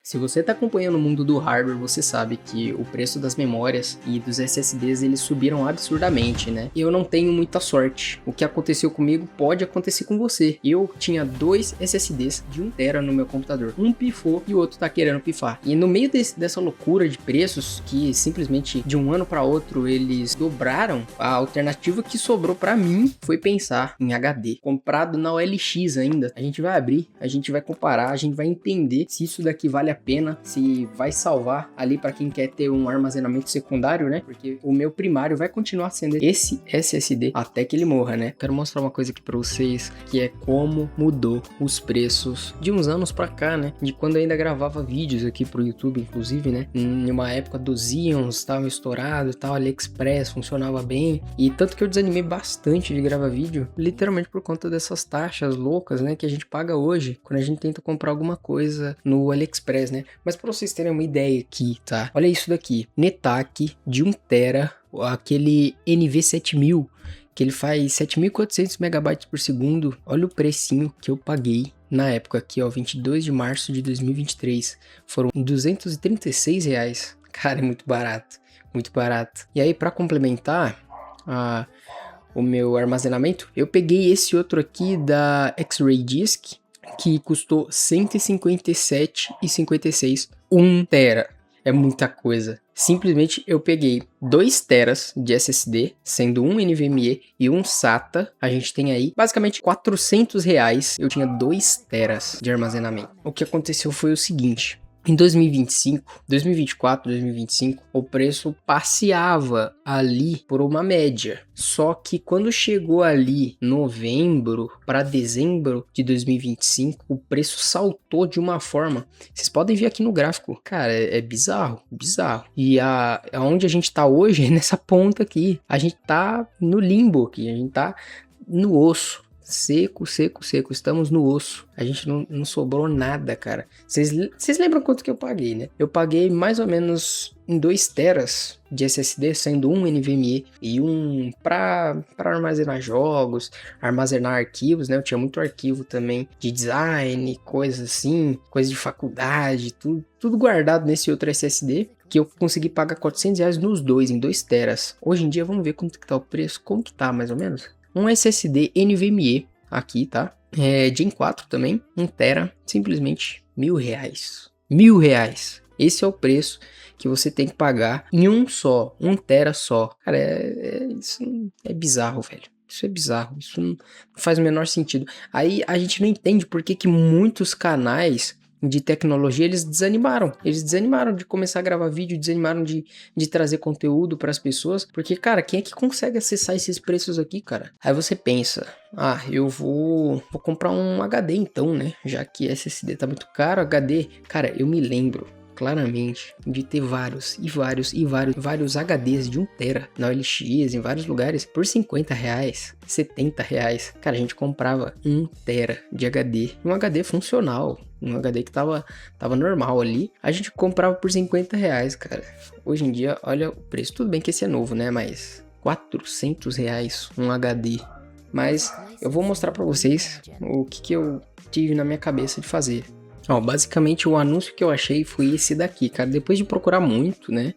Se você está acompanhando o mundo do hardware, você sabe que o preço das memórias e dos SSDs eles subiram absurdamente, né? E eu não tenho muita sorte. O que aconteceu comigo pode acontecer com você. Eu tinha 2 SSDs de 1 TB no meu computador. Um pifou e o outro tá querendo pifar. E no meio dessa loucura de preços, que simplesmente de um ano para outro eles dobraram, a alternativa que sobrou para mim foi pensar em HD. Comprado na OLX ainda. A gente vai abrir, a gente vai comparar, a gente vai entender se isso daqui vale a pena, se vai salvar ali para quem quer ter um armazenamento secundário, né? Porque o meu primário vai continuar sendo esse SSD até que ele morra, né? Quero mostrar uma coisa aqui para vocês, que é como mudou os preços de uns anos para cá, né? De quando eu ainda gravava vídeos aqui pro YouTube, inclusive, né? Em uma época dos Ions, estavam estourados, tal, AliExpress funcionava bem, e tanto que eu desanimei bastante de gravar vídeo, literalmente por conta dessas taxas loucas, né? Que a gente paga hoje quando a gente tenta comprar alguma coisa no AliExpress, né? Mas para vocês terem uma ideia aqui, tá? Olha isso daqui, NetAC de 1 TB, aquele NV7000, que ele faz 7.400 megabytes por segundo. Olha o precinho que eu paguei na época aqui, ó, 22 de março de 2023. Foram R$236. Cara, é muito barato, muito barato. E aí, para complementar o meu armazenamento, eu peguei esse outro aqui da X-Ray Disk, que custou R$157,56, 1 TB. É muita coisa. Simplesmente eu peguei 2 teras de SSD, sendo um NVMe e um SATA. A gente tem aí basicamente R$400. Eu tinha 2 teras de armazenamento. O que aconteceu foi o seguinte: em 2025, 2024, 2025, o preço passeava ali por uma média. Só que quando chegou ali novembro para dezembro de 2025, o preço saltou de uma forma. Vocês podem ver aqui no gráfico. Cara, é bizarro, bizarro. E aonde a gente tá hoje é nessa ponta aqui. A gente tá no limbo aqui, a gente tá no osso. Seco, seco, seco. Estamos no osso. A gente não sobrou nada, cara. Vocês lembram quanto que eu paguei, né? Eu paguei mais ou menos em 2 teras de SSD, sendo um NVMe e um para armazenar jogos, armazenar arquivos, né? Eu tinha muito arquivo também de design, coisas assim, coisa de faculdade, tudo guardado nesse outro SSD, que eu consegui pagar R$400 nos dois, em 2 teras. Hoje em dia, vamos ver quanto que tá o preço, como que tá mais ou menos. Um SSD NVMe aqui, tá? Gen 4 também, 1 tera, simplesmente R$1.000. R$1.000. Esse é o preço que você tem que pagar em um só, 1 tera só. Cara, isso é bizarro, velho. Isso é bizarro, isso não faz o menor sentido. Aí a gente não entende por que muitos canais de tecnologia eles desanimaram de começar a gravar vídeo, desanimaram de trazer conteúdo para as pessoas, porque, cara, quem é que consegue acessar esses preços aqui, cara? Aí você pensa, eu vou comprar um HD então, né, já que SSD tá muito caro, HD, cara, eu me lembro claramente de ter vários HDs de 1 tera na OLX, em vários lugares, por R$50, R$70. Cara, a gente comprava 1 tera de HD, um HD funcional, um HD que tava normal ali, a gente comprava por R$50, cara. Hoje em dia, olha o preço, tudo bem que esse é novo, né, mas R$400 um HD. Mas eu vou mostrar pra vocês o que eu tive na minha cabeça de fazer. Ó, basicamente o anúncio que eu achei foi esse daqui, cara. Depois de procurar muito, né,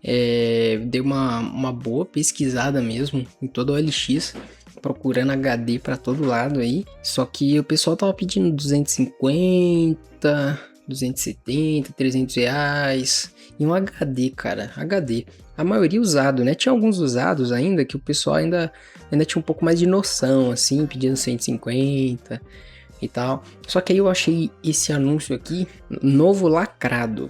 dei uma boa pesquisada mesmo em toda a OLX, procurando HD pra todo lado aí. Só que o pessoal tava pedindo 250, 270, R$300. E um HD, cara, HD. A maioria usado, né? Tinha alguns usados ainda que o pessoal ainda tinha um pouco mais de noção, assim, pedindo 150 e tal. Só que aí eu achei esse anúncio aqui, novo lacrado.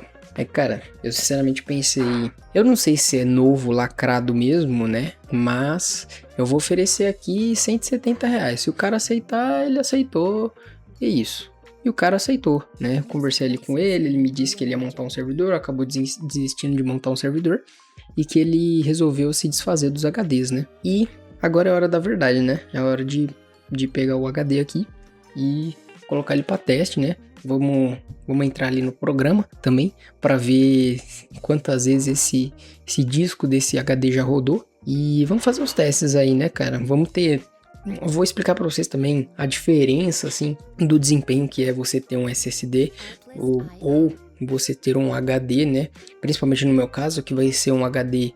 Cara, eu sinceramente pensei, eu não sei se é novo lacrado mesmo, né? Mas eu vou oferecer aqui R$170. Se o cara aceitar, ele aceitou. E é isso. E o cara aceitou, né? Eu conversei ali com ele me disse que ele ia montar um servidor, acabou desistindo de montar um servidor e que ele resolveu se desfazer dos HDs, né? E agora é a hora da verdade, né? É a hora de pegar o HD aqui e colocar ele para teste, né? Vamos entrar ali no programa também para ver quantas vezes esse disco desse HD já rodou e vamos fazer os testes aí, né, cara? Eu vou explicar para vocês também a diferença, assim, do desempenho que é você ter um SSD ou você ter um HD, né? Principalmente no meu caso, que vai ser um HD,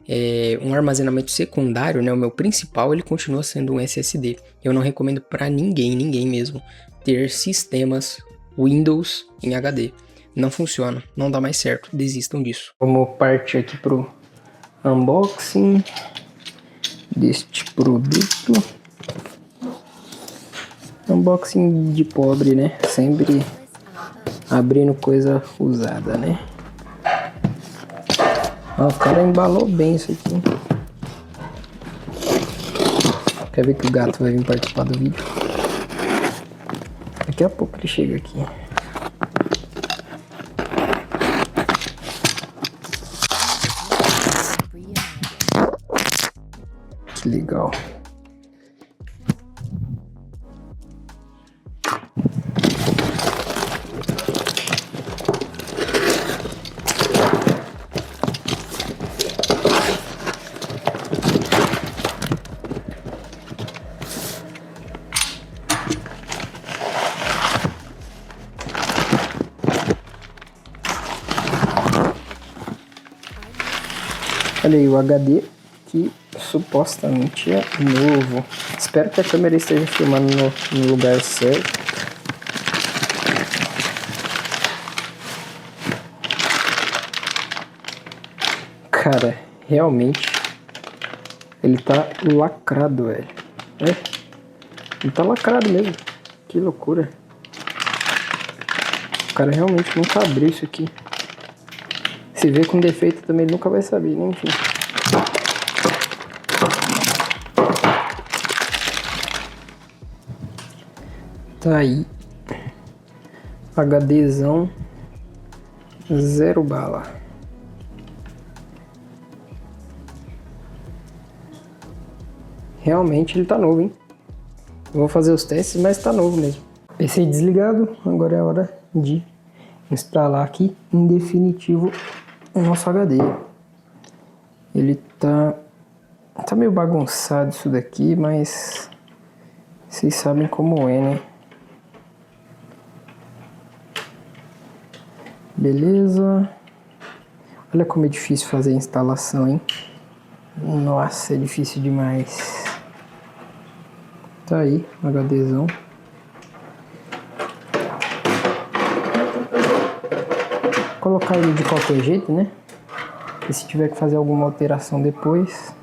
um armazenamento secundário, né? O meu principal, ele continua sendo um SSD. Eu não recomendo para ninguém mesmo, ter sistemas Windows em HD. Não funciona, não dá mais certo, desistam disso. Vamos partir aqui pro unboxing deste produto. Unboxing de pobre, né? Sempre abrindo coisa usada, né? O cara embalou bem isso aqui. Quer ver que o gato vai vir participar do vídeo? Daqui a pouco ele chega aqui. Que legal. Olha aí o HD, que supostamente é novo. Espero que a câmera esteja filmando no lugar certo. Cara, realmente ele tá lacrado, velho. Ele tá lacrado mesmo. Que loucura. O cara realmente nunca abriu isso aqui. Se vê com defeito também ele nunca vai saber, né? Enfim. Tá aí. HDzão 0 bala. Realmente ele tá novo, hein? Eu vou fazer os testes, mas tá novo mesmo. PC desligado, agora é hora de instalar aqui em definitivo o nosso HD. Ele tá meio bagunçado isso daqui, mas vocês sabem como é, né? Beleza. Olha como é difícil fazer a instalação, hein? Nossa, é difícil demais. Tá aí, HDzão. Vou colocar ele de qualquer jeito, né? E se tiver que fazer alguma alteração depois,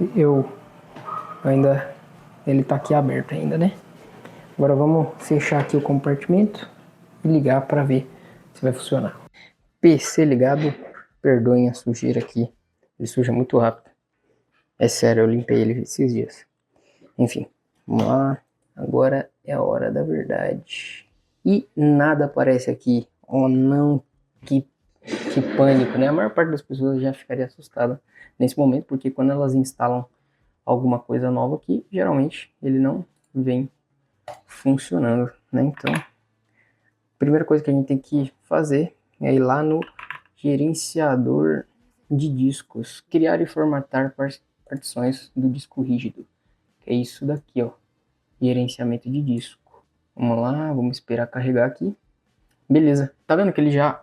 ele tá aqui aberto ainda, né? Agora vamos fechar aqui o compartimento e ligar para ver se vai funcionar. PC ligado, perdoem a sujeira aqui, ele suja muito rápido. É sério, eu limpei ele esses dias. Enfim, vamos lá. Agora é a hora da verdade. E nada aparece aqui. Oh não, que pânico, né? A maior parte das pessoas já ficaria assustada nesse momento, porque quando elas instalam alguma coisa nova aqui, geralmente ele não vem funcionando, né? Então, a primeira coisa que a gente tem que fazer é ir lá no gerenciador de discos, criar e formatar partições do disco rígido. Que é isso daqui, ó. Gerenciamento de disco. Vamos lá, vamos esperar carregar aqui. Beleza, tá vendo que ele já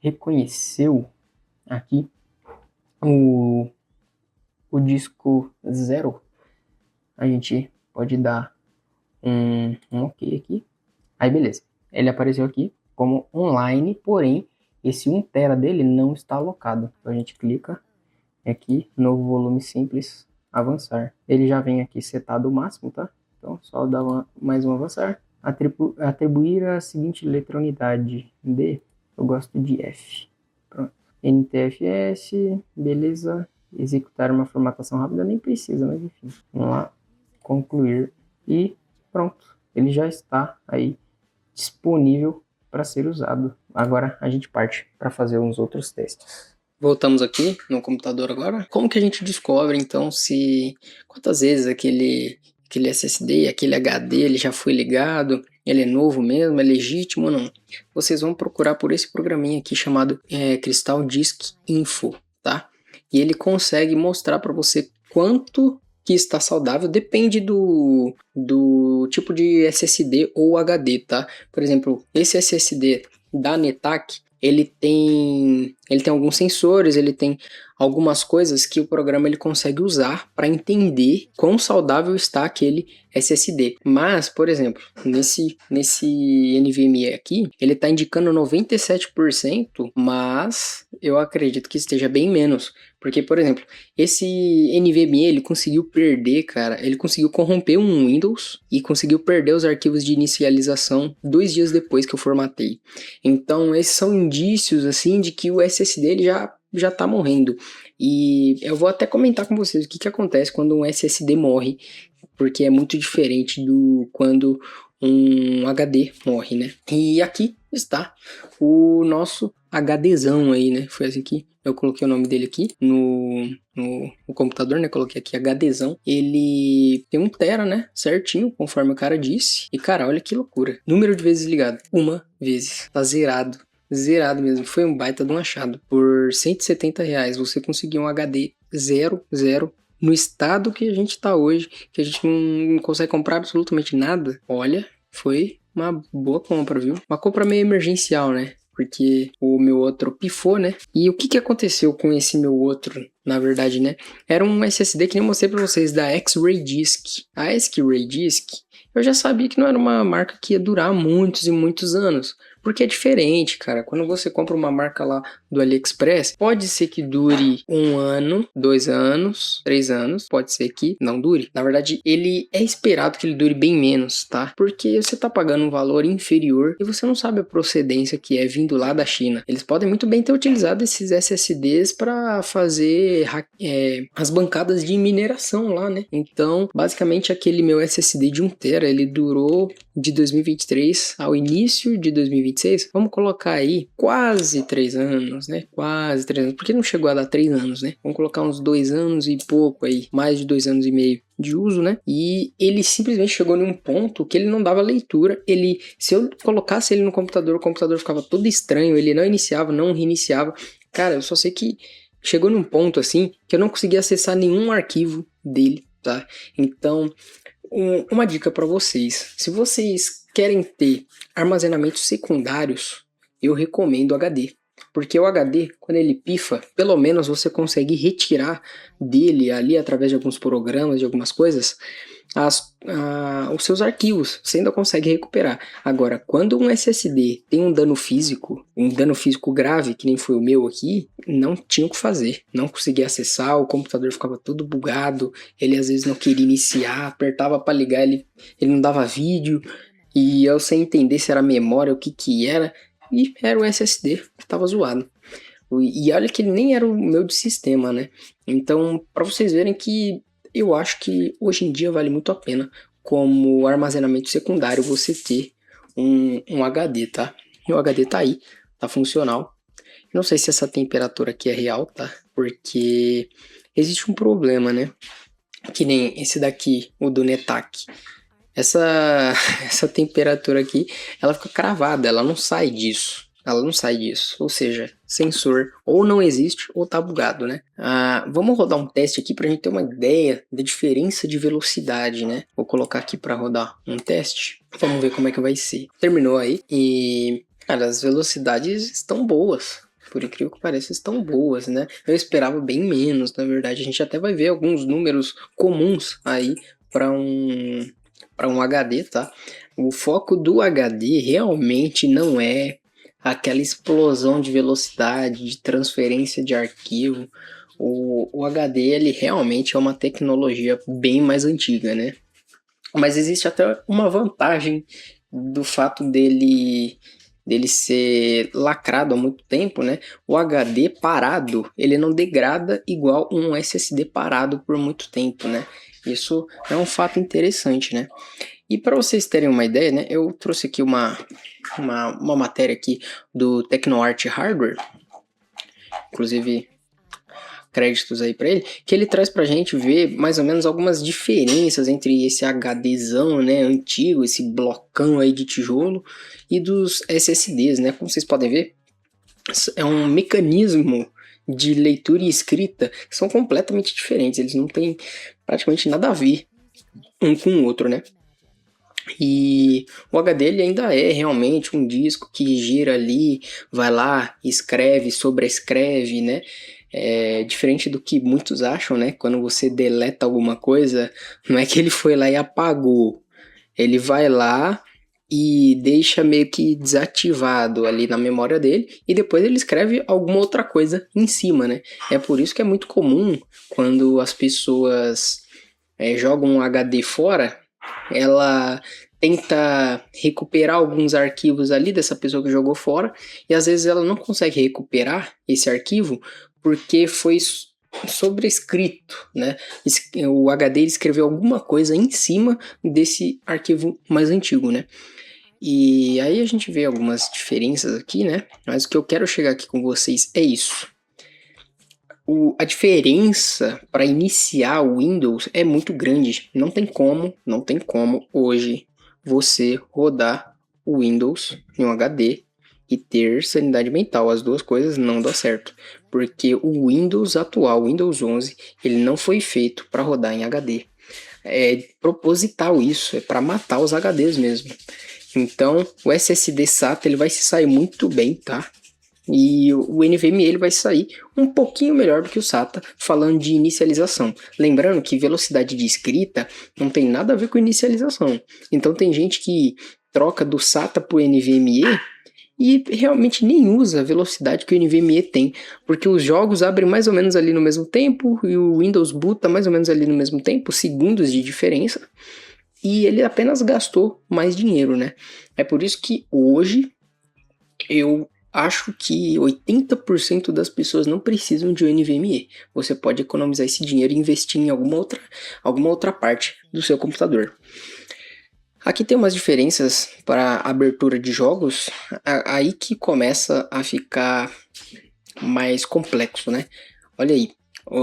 reconheceu aqui o disco 0? A gente pode dar um ok aqui. Aí beleza, ele apareceu aqui como online, porém esse 1 TB dele não está alocado. Então a gente clica aqui, novo volume simples, avançar. Ele já vem aqui setado o máximo, tá? Então só dá mais um avançar. Atribuir a seguinte letra unidade. D, eu gosto de F. Pronto. NTFS, beleza. Executar uma formatação rápida, nem precisa, mas enfim. Vamos lá, concluir e pronto. Ele já está aí disponível para ser usado. Agora a gente parte para fazer uns outros testes. Voltamos aqui no computador agora. Como que a gente descobre então quantas vezes aquele SSD, aquele HD, ele já foi ligado, ele é novo mesmo, é legítimo ou não? Vocês vão procurar por esse programinha aqui chamado Crystal Disk Info, tá? E ele consegue mostrar para você quanto que está saudável, depende do tipo de SSD ou HD, tá? Por exemplo, esse SSD da Netac, ele tem alguns sensores, ele tem algumas coisas que o programa ele consegue usar para entender quão saudável está aquele SSD. Mas, por exemplo, nesse NVMe aqui, ele está indicando 97%, mas eu acredito que esteja bem menos. Porque, por exemplo, esse NVMe ele conseguiu perder, cara, ele conseguiu corromper um Windows e conseguiu perder os arquivos de inicialização 2 dias depois que eu formatei. Então, esses são indícios, assim, de que o SSD ele já tá morrendo. E eu vou até comentar com vocês o que acontece quando um SSD morre, porque é muito diferente do quando um HD morre, né? E aqui está o nosso HDzão aí, né? Foi assim que eu coloquei o nome dele aqui no computador, né? Coloquei aqui HDzão. Ele tem 1 tera, né? Certinho, conforme o cara disse. E, cara, olha que loucura. Número de vezes ligado. 1 vez. Tá zerado. Zerado mesmo. Foi um baita de um achado. Por R$170 você conseguiu um HD 00 no estado que a gente tá hoje, que a gente não consegue comprar absolutamente nada. Olha, foi uma boa compra, viu? Uma compra meio emergencial, né? Porque o meu outro pifou, né? E o que aconteceu com esse meu outro, na verdade, né? Era um SSD que nem eu mostrei pra vocês, da X-Ray Disk. A X-Ray Disk, eu já sabia que não era uma marca que ia durar muitos e muitos anos. Porque é diferente, cara. Quando você compra uma marca lá do AliExpress, pode ser que dure 1 ano, 2 anos, 3 anos. Pode ser que não dure. Na verdade, ele é esperado que ele dure bem menos, tá? Porque você tá pagando um valor inferior e você não sabe a procedência que é vindo lá da China. Eles podem muito bem ter utilizado esses SSDs para fazer as bancadas de mineração lá, né? Então, basicamente, aquele meu SSD de 1 tera, ele durou de 2023 ao início de 2026, vamos colocar aí quase 3 anos, né? Quase 3 anos, porque não chegou a dar 3 anos, né? Vamos colocar uns 2 anos e pouco aí, mais de 2 anos e meio de uso, né? E ele simplesmente chegou num ponto que ele não dava leitura. Se eu colocasse ele no computador, o computador ficava todo estranho, ele não iniciava, não reiniciava. Cara, eu só sei que chegou num ponto assim que eu não conseguia acessar nenhum arquivo dele, tá? Então, uma dica para vocês: se vocês querem ter armazenamentos secundários, eu recomendo o HD. Porque o HD, quando ele pifa, pelo menos você consegue retirar dele ali, através de alguns programas, de algumas coisas, os seus arquivos. Você ainda consegue recuperar. Agora, quando um SSD tem um dano físico grave, que nem foi o meu aqui, não tinha o que fazer. Não conseguia acessar, o computador ficava todo bugado, ele às vezes não queria iniciar, apertava para ligar, ele não dava vídeo, e eu sem entender se era memória, o que era, e era o SSD que estava zoado. E olha que ele nem era o meu de sistema, né? Então, para vocês verem que eu acho que hoje em dia vale muito a pena, como armazenamento secundário, você ter um HD, tá? E o HD tá aí, tá funcional. Não sei se essa temperatura aqui é real, tá? Porque existe um problema, né? Que nem esse daqui, o do Netac. Essa temperatura aqui, ela fica cravada, ela não sai disso. Ela não sai disso, ou seja, sensor ou não existe ou tá bugado, né? Vamos rodar um teste aqui pra gente ter uma ideia da diferença de velocidade, né? Vou colocar aqui pra rodar um teste, vamos ver como é que vai ser. Terminou aí e, cara, as velocidades estão boas. Por incrível que pareça, estão boas, né? Eu esperava bem menos, na verdade. A gente até vai ver alguns números comuns aí para um HD, tá? O foco do HD realmente não é aquela explosão de velocidade, de transferência de arquivo. O HD, ele realmente é uma tecnologia bem mais antiga, né? Mas existe até uma vantagem do fato dele ser lacrado há muito tempo, né? O HD parado, ele não degrada igual um SSD parado por muito tempo, né? Isso é um fato interessante, né? E para vocês terem uma ideia, né? Eu trouxe aqui uma matéria aqui do TecnoArt Hardware, inclusive créditos aí para ele, que ele traz pra gente ver mais ou menos algumas diferenças entre esse HDzão, né, antigo, esse blocão aí de tijolo, e dos SSDs, né? Como vocês podem ver, é um mecanismo de leitura e escrita que são completamente diferentes, eles não têm praticamente nada a ver um com o outro, né? E o HD ele ainda é realmente um disco que gira ali, vai lá, escreve, sobrescreve, né? É diferente do que muitos acham, né? Quando você deleta alguma coisa, não é que ele foi lá e apagou. Ele vai lá e deixa meio que desativado ali na memória dele e depois ele escreve alguma outra coisa em cima, né? É por isso que é muito comum quando as pessoas jogam um HD fora, ela tenta recuperar alguns arquivos ali dessa pessoa que jogou fora e às vezes ela não consegue recuperar esse arquivo porque foi sobrescrito, né? O HD escreveu alguma coisa em cima desse arquivo mais antigo, né? E aí a gente vê algumas diferenças aqui, né? Mas o que eu quero chegar aqui com vocês é isso. A diferença para iniciar o Windows é muito grande. Não tem como hoje você rodar o Windows em um HD e ter sanidade mental. As duas coisas não dão certo, porque o Windows atual, o Windows 11, ele não foi feito para rodar em HD. É proposital isso, é para matar os HDs mesmo. Então, o SSD SATA ele vai se sair muito bem, tá? E o NVMe ele vai sair um pouquinho melhor do que o SATA, falando de inicialização. Lembrando que velocidade de escrita não tem nada a ver com inicialização. Então tem gente que troca do SATA para o NVMe e realmente nem usa a velocidade que o NVMe tem, porque os jogos abrem mais ou menos ali no mesmo tempo e o Windows boota mais ou menos ali no mesmo tempo, segundos de diferença, e ele apenas gastou mais dinheiro, né? É por isso que hoje eu acho que 80% das pessoas não precisam de um NVMe. Você pode economizar esse dinheiro e investir em alguma outra parte do seu computador. Aqui tem umas diferenças para abertura de jogos, aí que começa a ficar mais complexo, né? Olha aí,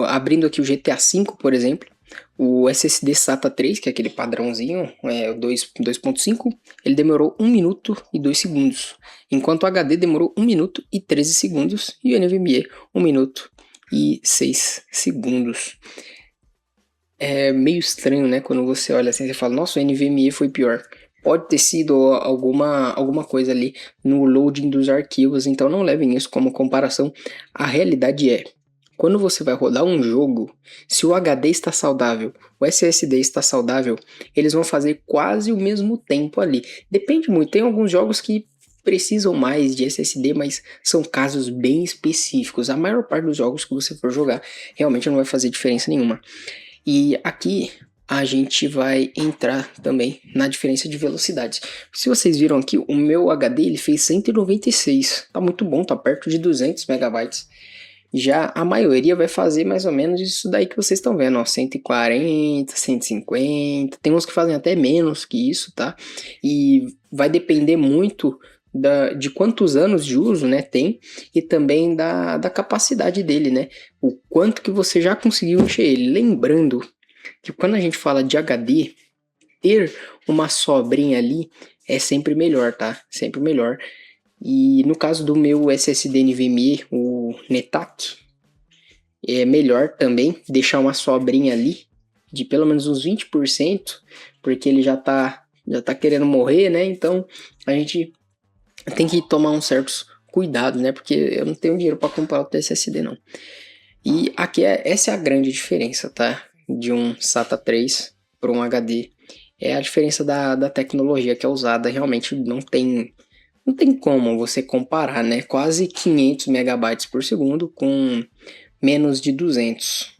abrindo aqui o GTA V, por exemplo, o SSD SATA 3, que é aquele padrãozinho, o 2.5, ele demorou 1 minuto e 2 segundos, enquanto o HD demorou 1 minuto e 13 segundos e o NVMe 1 minuto e 6 segundos. É meio estranho, né? Quando você olha assim, você fala, nossa, o NVMe foi pior. Pode ter sido alguma coisa ali no loading dos arquivos, então não levem isso como comparação. A realidade é, quando você vai rodar um jogo, se o HD está saudável, o SSD está saudável, eles vão fazer quase o mesmo tempo ali. Depende muito, tem alguns jogos que precisam mais de SSD, mas são casos bem específicos. A maior parte dos jogos que você for jogar realmente não vai fazer diferença nenhuma. E aqui a gente vai entrar também na diferença de velocidades. Se vocês viram aqui, o meu HD ele fez 196, tá muito bom, tá perto de 200 megabytes. Já a maioria vai fazer mais ou menos isso daí que vocês estão vendo, ó, 140, 150, tem uns que fazem até menos que isso, tá? E vai depender muito de quantos anos de uso, né, tem, e também da capacidade dele, né? O quanto que você já conseguiu encher ele. Lembrando que quando a gente fala de HD, ter uma sobrinha ali é sempre melhor, tá? Sempre melhor. E no caso do meu SSD NVMe, o NETAC, é melhor também deixar uma sobrinha ali de pelo menos uns 20%, porque ele já tá querendo morrer, né? Então a gente tem que tomar uns certos cuidados, né? Porque eu não tenho dinheiro para comprar outro SSD, não. E aqui essa é a grande diferença, tá? De um SATA 3 para um HD. É a diferença da tecnologia que é usada. Realmente não tem como você comparar, né? Quase 500 megabytes por segundo com menos de 200.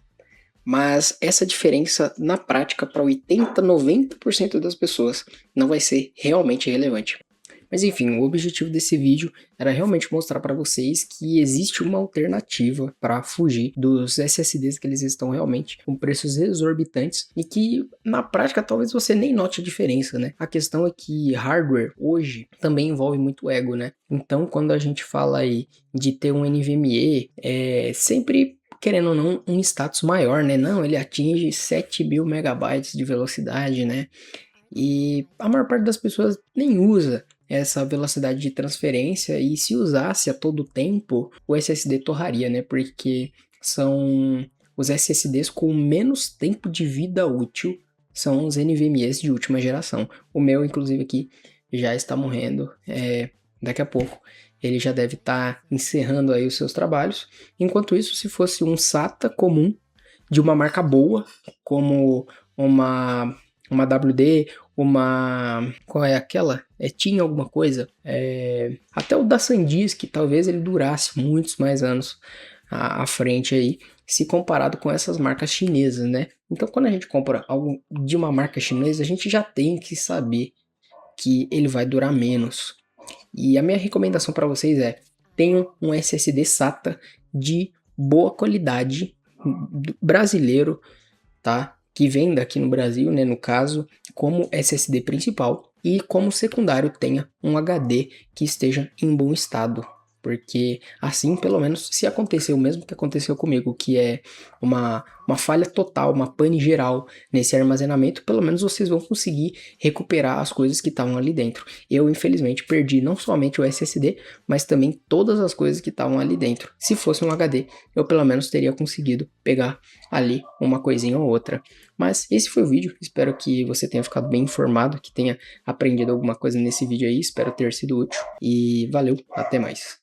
Mas essa diferença na prática para 80, 90% das pessoas não vai ser realmente relevante. Mas enfim, o objetivo desse vídeo era realmente mostrar para vocês que existe uma alternativa para fugir dos SSDs que eles estão realmente com preços exorbitantes e que na prática talvez você nem note a diferença, né? A questão é que hardware hoje também envolve muito ego, né? Então quando a gente fala aí de ter um NVMe, é sempre querendo ou não, um status maior, né? Não, ele atinge 7.000 megabytes de velocidade, né? E a maior parte das pessoas nem usa essa velocidade de transferência, e se usasse a todo tempo, o SSD torraria, né? Porque são os SSDs com menos tempo de vida útil são os NVMEs de última geração. O meu, inclusive, aqui já está morrendo. Daqui a pouco ele já deve estar encerrando aí os seus trabalhos. Enquanto isso, se fosse um SATA comum de uma marca boa, como uma WD, qual é aquela? Tinha alguma coisa? Até o da SanDisk, talvez ele durasse muitos mais anos à frente aí, se comparado com essas marcas chinesas, né? Então, quando a gente compra algo de uma marca chinesa, a gente já tem que saber que ele vai durar menos. E a minha recomendação para vocês tenham um SSD SATA de boa qualidade, brasileiro, tá? Que venda aqui no Brasil, né, no caso, como SSD principal, e como secundário tenha um HD que esteja em bom estado. Porque assim, pelo menos, se acontecer o mesmo que aconteceu comigo, que é uma falha total, uma pane geral nesse armazenamento, pelo menos vocês vão conseguir recuperar as coisas que estavam ali dentro. Eu, infelizmente, perdi não somente o SSD, mas também todas as coisas que estavam ali dentro. Se fosse um HD, eu pelo menos teria conseguido pegar ali uma coisinha ou outra. Mas esse foi o vídeo, espero que você tenha ficado bem informado, que tenha aprendido alguma coisa nesse vídeo aí, espero ter sido útil. E valeu, até mais.